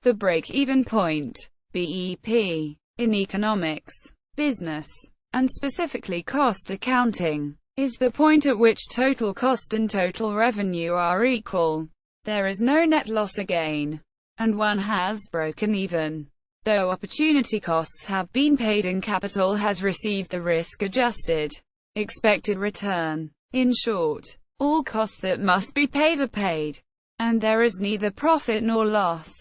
The break-even point, BEP, in economics, business, and specifically cost accounting, is the point at which total cost and total revenue are equal. There is no net loss or gain, and one has broken even. Though opportunity costs have been paid and capital has received the risk-adjusted expected return. In short, all costs that must be paid are paid, and there is neither profit nor loss.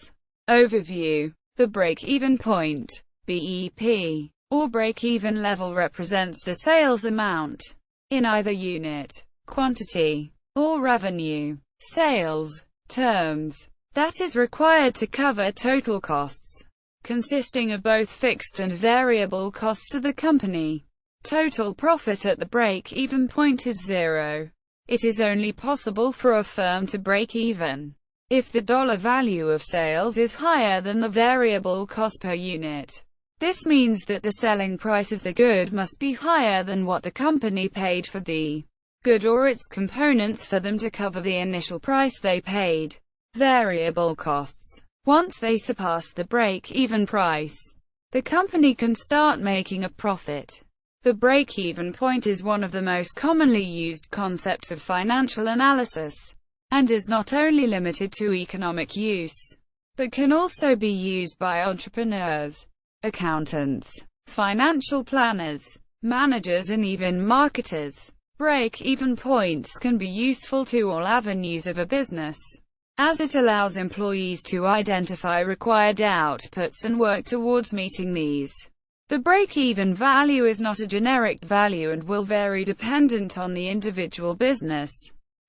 Overview. The break-even point, BEP, or break-even level represents the sales amount, in either unit, quantity, or revenue, sales, terms, that is required to cover total costs, consisting of both fixed and variable costs to the company. Total profit at the break-even point is zero. It is only possible for a firm to break even if the dollar value of sales is higher than the variable cost per unit. This means that the selling price of the good must be higher than what the company paid for the good or its components for them to cover the initial price they paid. Variable costs. Once they surpass the break-even price, the company can start making a profit. The break-even point is one of the most commonly used concepts of financial analysis, and is not only limited to economic use, but can also be used by entrepreneurs, accountants, financial planners, managers and even marketers. Break-even points can be useful to all avenues of a business, as it allows employees to identify required outputs and work towards meeting these. The break-even value is not a generic value and will vary dependent on the individual business.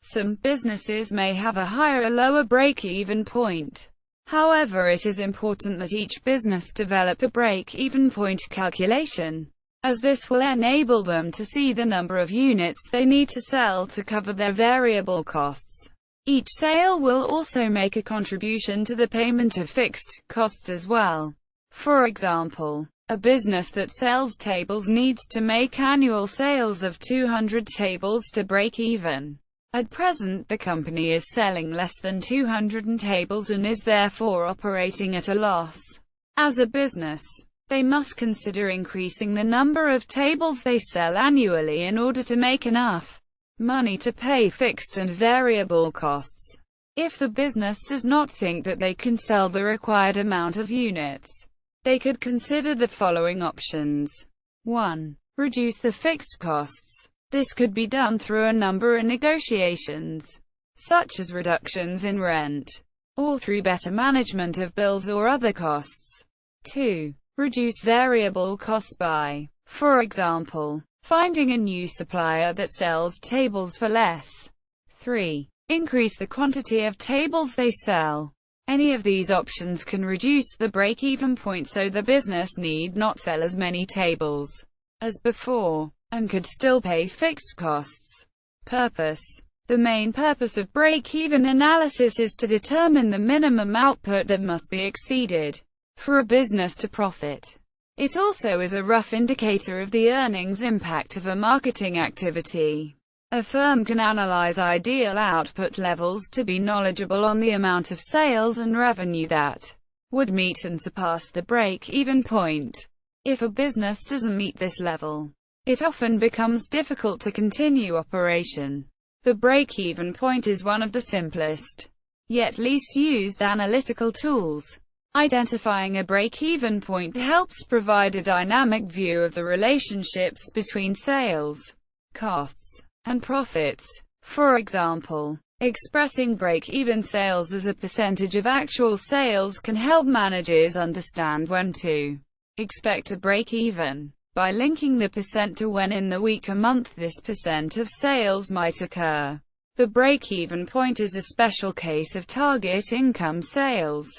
Some businesses may have a higher or lower break-even point. However, it is important that each business develop a break-even point calculation, as this will enable them to see the number of units they need to sell to cover their variable costs. Each sale will also make a contribution to the payment of fixed costs as well. For example, a business that sells tables needs to make annual sales of 200 tables to break even. At present, the company is selling less than 200 tables and is therefore operating at a loss. As a business, they must consider increasing the number of tables they sell annually in order to make enough money to pay fixed and variable costs. If the business does not think that they can sell the required amount of units, they could consider the following options. 1. Reduce the fixed costs. This could be done through a number of negotiations, such as reductions in rent, or through better management of bills or other costs. 2. Reduce variable costs by, for example, finding a new supplier that sells tables for less. 3. Increase the quantity of tables they sell. Any of these options can reduce the break-even point so the business need not sell as many tables as before, and could still pay fixed costs. Purpose. The main purpose of break-even analysis is to determine the minimum output that must be exceeded for a business to profit. It also is a rough indicator of the earnings impact of a marketing activity. A firm can analyze ideal output levels to be knowledgeable on the amount of sales and revenue that would meet and surpass the break-even point. If a business doesn't meet this level, it often becomes difficult to continue operation. The break-even point is one of the simplest, yet least used analytical tools. Identifying a break-even point helps provide a dynamic view of the relationships between sales, costs, and profits. For example, expressing break-even sales as a percentage of actual sales can help managers understand when to expect a break-even. By linking the percent to when in the week or month this percent of sales might occur. The break-even point is a special case of target income sales,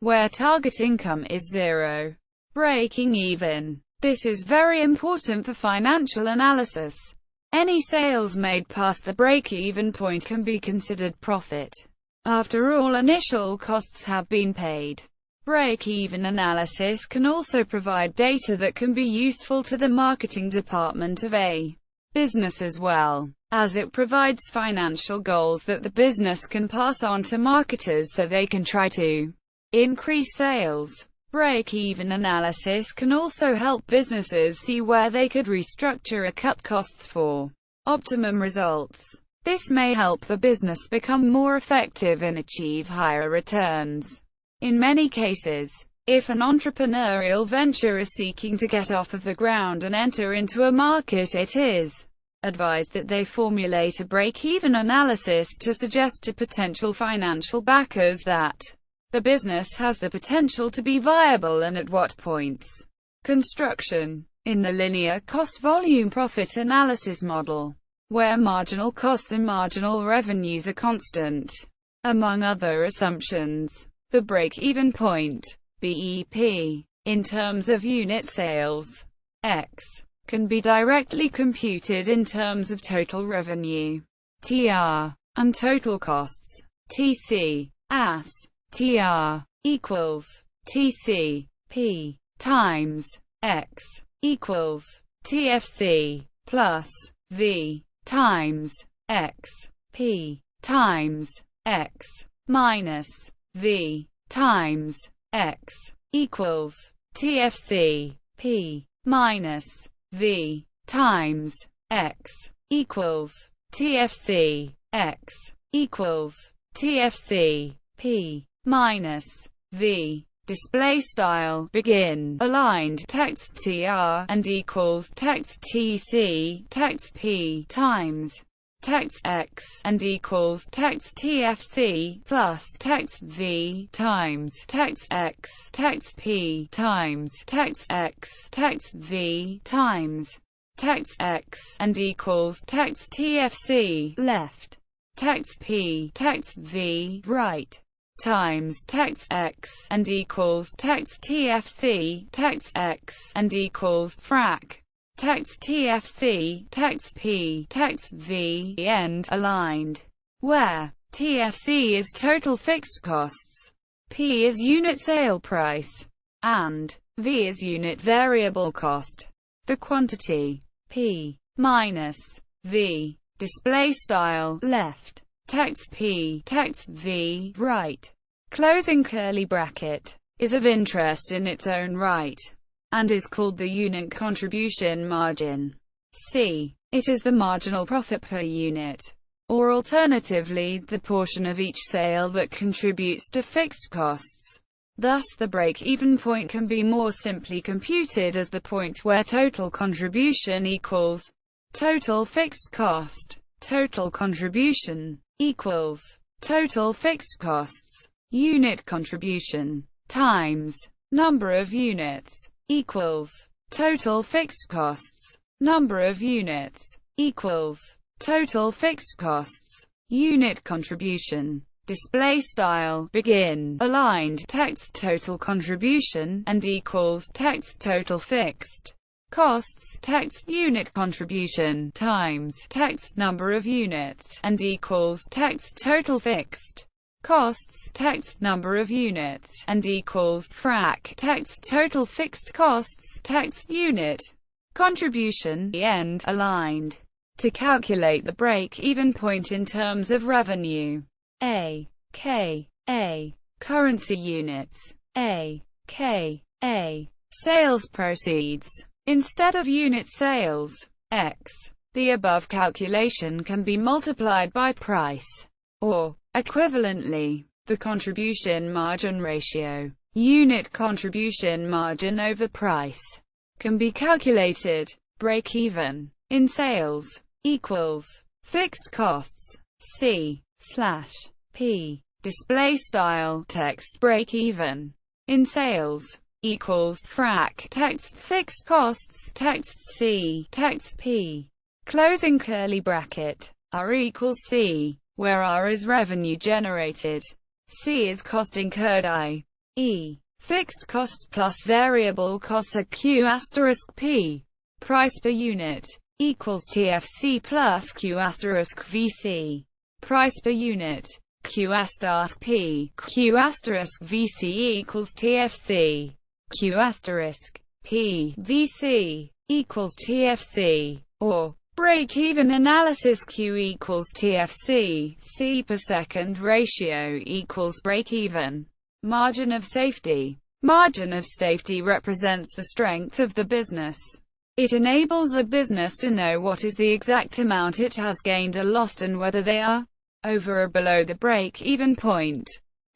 where target income is zero. Breaking even. This is very important for financial analysis. Any sales made past the break-even point can be considered profit, after all initial costs have been paid. Break-even analysis can also provide data that can be useful to the marketing department of a business as well, as it provides financial goals that the business can pass on to marketers so they can try to increase sales. Break-even analysis can also help businesses see where they could restructure or cut costs for optimum results. This may help the business become more effective and achieve higher returns. In many cases, if an entrepreneurial venture is seeking to get off of the ground and enter into a market, it is advised that they formulate a break-even analysis to suggest to potential financial backers that the business has the potential to be viable and at what points. Construction. In the linear cost-volume profit analysis model, where marginal costs and marginal revenues are constant, among other assumptions, the break-even point, BEP, in terms of unit sales, X, can be directly computed in terms of total revenue, TR, and total costs, TC, as TR equals TC, P, times X, equals TFC, plus V, times X, P, times X, minus V, times X, equals TFC, P, minus V, times X, equals TFC, X, equals TFC, P, minus V. Display style begin aligned text TR and equals text TC text P times text X and equals text TFC plus text V times text X text P times text X text V times text X and equals text TFC left text P text V right times text X and equals text TFC text X and equals frac text TFC text P text V end aligned, where TFC is total fixed costs, P is unit sale price, and V is unit variable cost. The quantity P minus V display style left text P text V right closing curly bracket is of interest in its own right and is called the unit contribution margin. C. It is the marginal profit per unit, or alternatively, the portion of each sale that contributes to fixed costs. Thus the break-even point can be more simply computed as the point where total contribution equals total fixed cost. Total contribution equals total fixed costs, unit contribution, times number of units, equals total fixed costs, number of units, equals total fixed costs, unit contribution. Display style begin aligned text total contribution and equals text total fixed costs text unit contribution times text number of units and equals text total fixed costs text number of units and equals frac text total fixed costs text unit contribution end aligned. To calculate the break-even point in terms of revenue, A, K, A, currency units, A, K, A, sales proceeds, instead of unit sales, X. The above calculation can be multiplied by price, or, equivalently, the contribution margin ratio, unit contribution margin over price, can be calculated. Break-even, in sales, equals, fixed costs, C, slash, P, display style, text break-even, in sales, equals, frac, text fixed costs, text C, text P, closing curly bracket, R equals C, where R is revenue generated, C is cost incurred, i.e., fixed costs plus variable costs are Q asterisk P, price per unit, equals TFC plus Q asterisk VC, price per unit, Q asterisk P, Q asterisk VC equals TFC, Q asterisk P, VC, equals TFC, or, break-even analysis Q equals TFC, C per second ratio equals break-even. Margin of safety. Margin of safety represents the strength of the business. It enables a business to know what is the exact amount it has gained or lost and whether they are over or below the break-even point.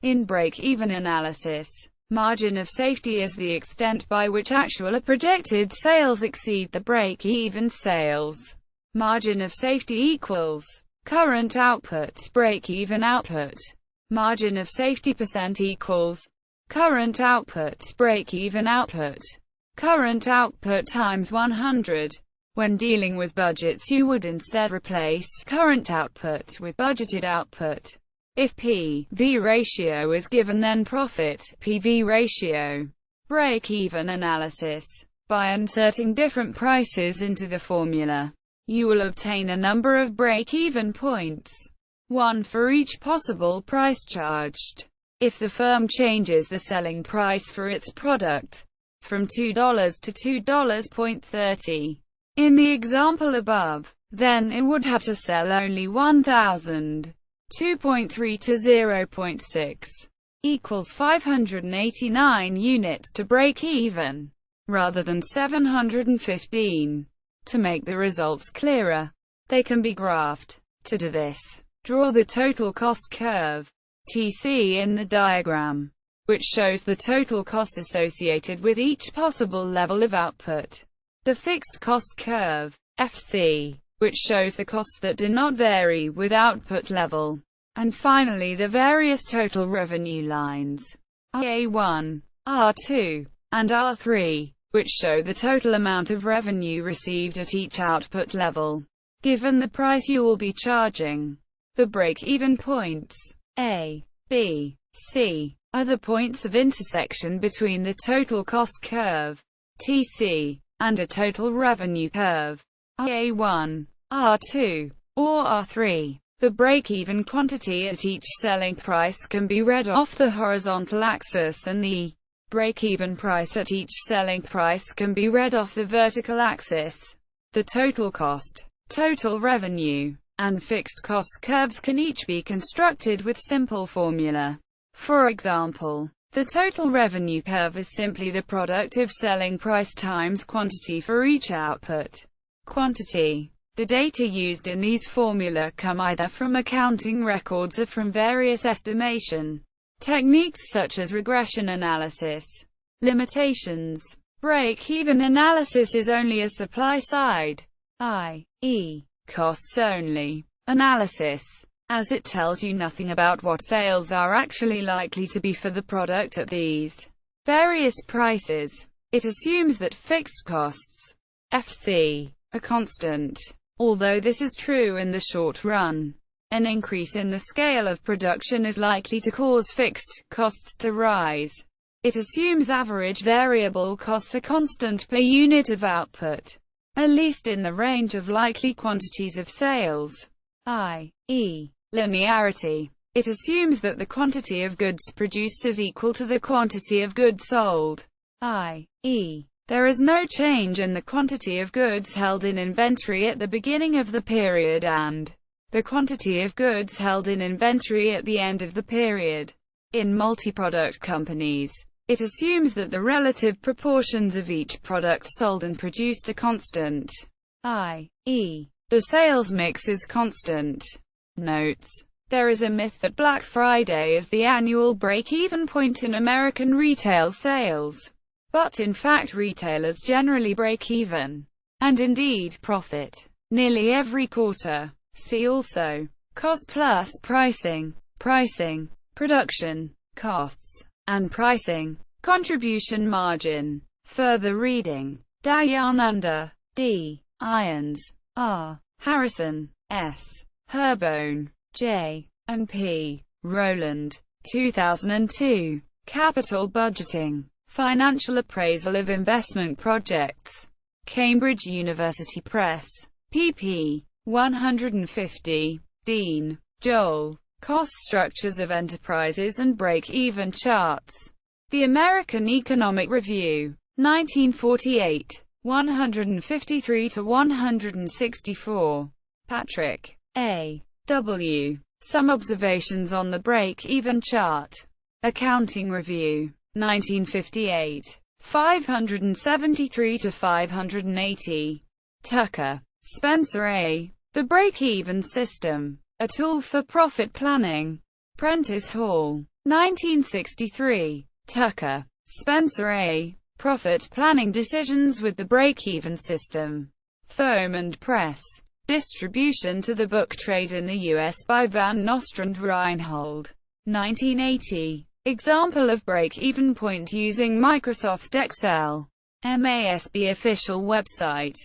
In break-even analysis, margin of safety is the extent by which actual or projected sales exceed the break-even sales. Margin of safety equals current output, break-even output. Margin of safety % equals current output, break-even output. Current output times 100. When dealing with budgets, you would instead replace current output with budgeted output. If P/V ratio is given, then profit PV ratio. Break-even analysis. By inserting different prices into the formula, you will obtain a number of break-even points, one for each possible price charged. If the firm changes the selling price for its product from $2 to $2.30 in the example above, then it would have to sell only 1,000. 2.3 to 0.6 equals 589 units to break even, rather than 715. To make the results clearer, they can be graphed. To do this, draw the total cost curve, TC, in the diagram, which shows the total cost associated with each possible level of output. The fixed cost curve, FC, which shows the costs that do not vary with output level. And finally the various total revenue lines, A1, R2, and R3, which show the total amount of revenue received at each output level, given the price you will be charging. The break-even points, A, B, C, are the points of intersection between the total cost curve, TC, and a total revenue curve, A1, R2, or R3. The break-even quantity at each selling price can be read off the horizontal axis, and the break-even price at each selling price can be read off the vertical axis. The total cost, total revenue, and fixed cost curves can each be constructed with simple formula. For example, the total revenue curve is simply the product of selling price times quantity for each output quantity. The data used in these formula come either from accounting records or from various estimation techniques such as regression analysis. Limitations. Break-even analysis is only a supply-side, i.e., costs-only analysis, as it tells you nothing about what sales are actually likely to be for the product at these various prices. It assumes that fixed costs, FC, are constant. Although this is true in the short run, an increase in the scale of production is likely to cause fixed costs to rise. It assumes average variable costs are constant per unit of output, at least in the range of likely quantities of sales, i.e., linearity. It assumes that the quantity of goods produced is equal to the quantity of goods sold, i.e., there is no change in the quantity of goods held in inventory at the beginning of the period and the quantity of goods held in inventory at the end of the period. In multi-product companies, it assumes that the relative proportions of each product sold and produced are constant, i.e., the sales mix is constant. Notes: there is a myth that Black Friday is the annual break-even point in American retail sales. But in fact retailers generally break even, and indeed profit, nearly every quarter. See also, cost plus pricing, pricing, production, costs, and pricing, contribution margin. Further reading. Dayananda, D. Irons, R. Harrison, S. Herbone, J. and P. Rowland, 2002. Capital Budgeting. Financial Appraisal of Investment Projects. Cambridge University Press. pp. 150. Dean, Joel. Cost Structures of Enterprises and Break-Even Charts. The American Economic Review. 1948. 153–164. Patrick, A. W. Some Observations on the Break-Even Chart. Accounting Review, 1958. 573 to 580. Tucker, Spencer A. The Break-Even System, A Tool for Profit Planning. Prentice Hall, 1963. Tucker, Spencer A. Profit Planning Decisions with the Break-Even System. Thomond Press. Distribution to the book trade in the U.S. by Van Nostrand Reinhold. 1980. Example of break-even point using Microsoft Excel. MASB official website.